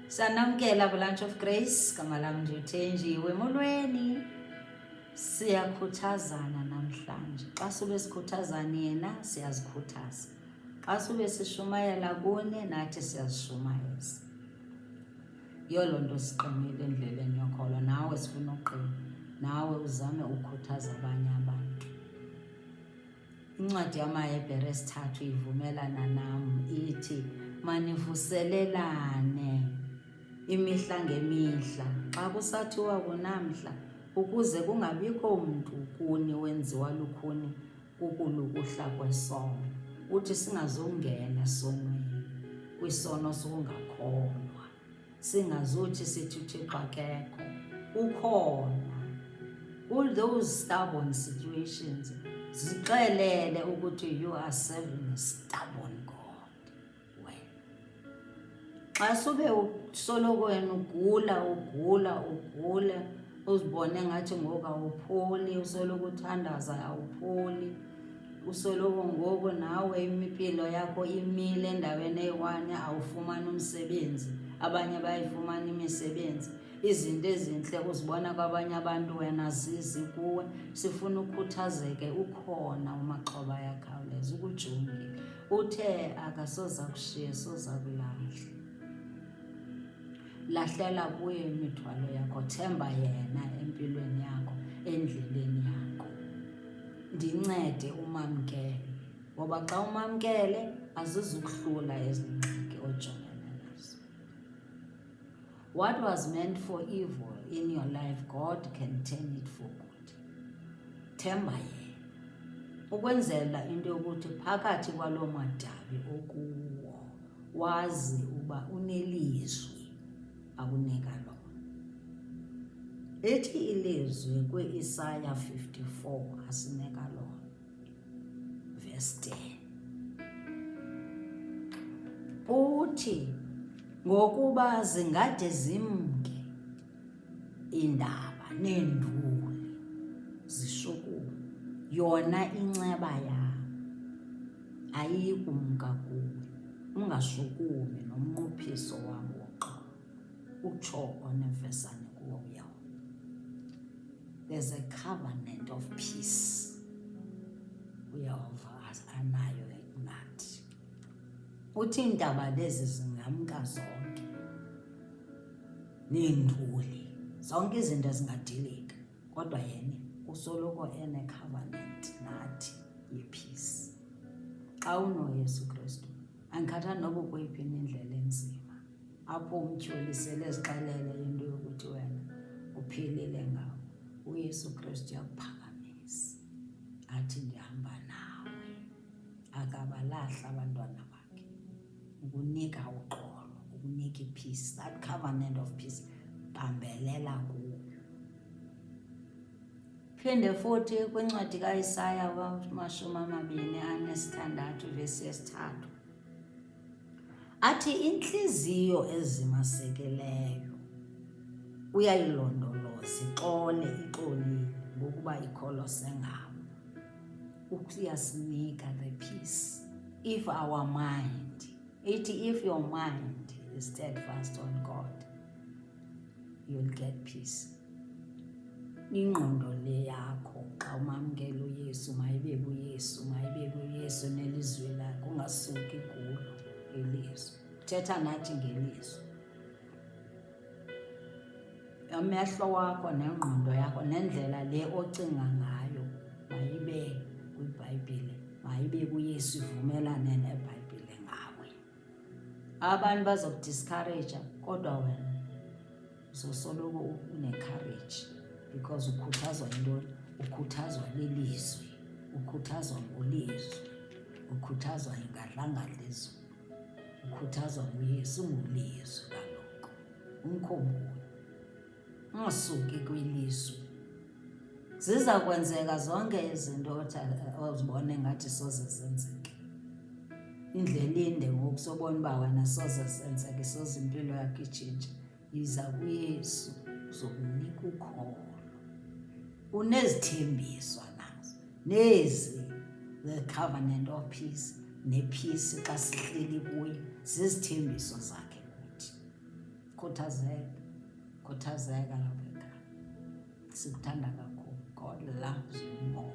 Sanamkela kwi-Lunch of Grace, gama lam ndiyuthenjiwe emolweni. Siyakhuthazana namhlanje. Xa sube sikhuthazana yena, siyazikhuthaza. Xa sube sishumayela kuni, nathi siyazishumayeza. Yiyo loo nto siqinile endleleni yokholo. Nawe sifuna uqina. Nawe uzame ukhuthaza abanye abantu. Incwadi yamaHebhere 3 ivumelana nam ithi manivuselelane imihla ngemihla xa kusathiwa kunamhla, ukuze kungabikho mntu kuni wenziwa lukhuni kukulukuhla kwesono, uthi singazungena esonweni, kwisono sokungakholwa, singazuthi sithi uThixo akekho. Ukhona. All those stubborn situations, zixelele ukuthi you are serving a stubborn God. Xa sube usoloko wena ugula, uzibone ngathi ngoku awupholi, usoloko uthandaza awupholi, usoloko ngoku nawe impilo yakho imile endaweni eyi-1, awufumani umsebenzi, abanye bayifumana imisebenzi, izinto ezintle uzibona kwabanye abantu wena zizi kuwe, sifuna ukhuthazeke. Ukhona umaxhoba ayakhawuleza, ukujongile, uthe akasoza kushiya, soza kulahla. Lahlela kuye imithwalo yakho, themba yena empilweni yakho, endleleni yakho. Ndincede umamkele, ngoba xa umamkele azizukuhlula ezingxaki ojongene nazo. What was meant for evil in your life, God can turn it for good. Themba yena, ukwenzela into yokuthi phakathi kwaloo madabi okuwo wazi uba unelizwi akunika lona. Ethi ilizwi kwi-Isaya 54 asinika lona, verse 10. Uthi ngokuba zingade zimke indaba neenduli zishukume, yona inceba yam ayiyi kumka kuwe, ungashukumi nomnquphiso wam woqolo. Utsho onevesane kuwo yawo. There's a covenant of peace uyehova anayo nathi. Uthi iintaba lezi zingamka zonke, neenduli, zonke izinto zingadilika, kodwa yena usoloko ene-covenant nathi ye-peace. Xa unoYesu Kristu, andikhathali noba ukweyiphi indlela enzima, apho umtyolisele ezixelele into yokuthi wena uphilile ngawo, uYesu Kristu uyakuphakamisa, athi ndihamba nawe, akabalahla abantwana bakhe, ukunika uxolo, ukunika i-peace. That covenant of peace, bambelela kuyo. Phinde futhi kwincwadi kaIsaya 26 verse 3, athi intliziyo ezimasekeleyo uyayilondoloza, ixolile ngokuba ikholose ngabo. Uyasinika the peace. If our mind, if your mind is steadfast on God, you'll get peace. Ingqondo le yakho xa umamkela uYesu, mayibe kuYesu nelizwi lakho, ungasuki kulo ilizwi. Thetha nathi ngelizwi. Amehlo wakho nengqondo yakho nendlela le ocinga ngayo mayibe kwiBhayibhile, mayibe kuYesu, ivumelane neBhayibhile ngawe. Abantu bazokudiscourage, kodwa wena uzosoloko une-courage, because ukhuthazwa yintoni? Ukhuthazwa lilizwi, ukhuthazwa ngolizwi, ukhuthazwa ingadlanga lizwi, ukhuthazwa nguYesu, ngolizwi kaloku. Umkhumbule, ungasuki kwilizwi. Ziza kwenzeka zonke izinto ozibone ngathi soze zenzeke. Indlela inde ngoku sobona uba wena soze zenzeke, soze impilo yakho itshintshe. Yiza kuYesu, uzokunika ukholo. Unezithembiso nazo, nezi the covenant of peace, nepeace xa sihleli kuye, zizithembiso zakhe kuthi. khuthazeka lapha ekhaya. Sikuthanda kakhulu. God loves you more.